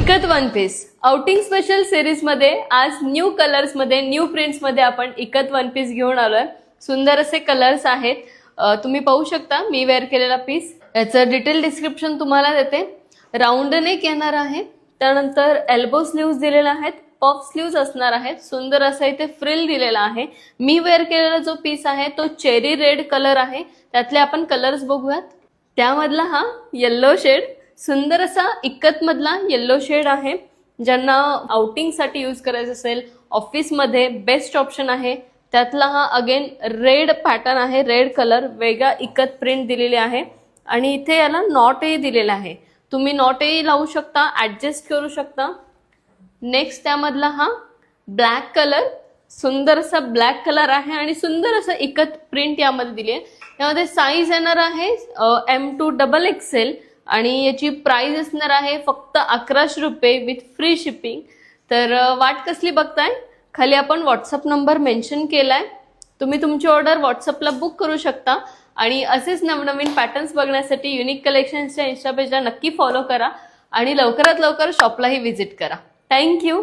इकत one piece outing special series मध्ये आज न्यू कलर्स मध्ये न्यू प्रिंट्स मध्ये आपण इकत वन पीस घेऊन आलोय। सुंदर असे कलर्स आहेत, तुम्ही पाहू शकता मी वेअर केलेला पीस। याचं डिटेल डिस्क्रिप्शन तुम्हाला देते। राउंड नेक येणार आहे, त्यानंतर एल्बो स्लीव्स दिलेले आहेत, पफ स्लीव्स असणार आहेत। सुंदर असा इथे फ्रिल दिलेला आहे। मी वेअर केलेला जो पीस आहे तो चेरी रेड कलर आहे। त्यातले आपण कलर्स बघूयात। त्यामधला हा येलो शेड, सुंदर असा इकत मधला येलो शेड आहे। ज्यांना आउटिंग साठी यूज करायचं असेल ऑफिस मध्ये बेस्ट ऑप्शन आहे। त्यातला हा अगेन रेड पॅटर्न आहे, रेड कलर, वेगळा इकत प्रिंट दिलेली आहे आणि इथे याला नॉटही दिलेला आहे। तुम्ही नॉटही लावू शकता, ऍडजस्ट करू शकता। नेक्स्ट त्यामधला हा ब्लॅक कलर, सुंदर असा ब्लॅक कलर आहे आणि सुंदर असं इकत प्रिंट यामध्ये दिली आहे। यामध्ये साईज येणार आहे M2 XXL आणि याची प्राइस असणार आहे फक्त 1100 रुपये विथ फ्री शिपिंग। तर वाट कसली बघताय, खाली आपण व्हॉट्सअप नंबर मेन्शन केलाय, तुम्ही तुमची ऑर्डर व्हॉट्सअपला बुक करू शकता। आणि असेच नवनवीन पॅटर्न्स बघण्यासाठी युनिक कलेक्शन्सच्या इंस्टा पेजला नक्की फॉलो करा आणि लवकरात लवकर शॉपलाही व्हिजिट करा। थँक्यू।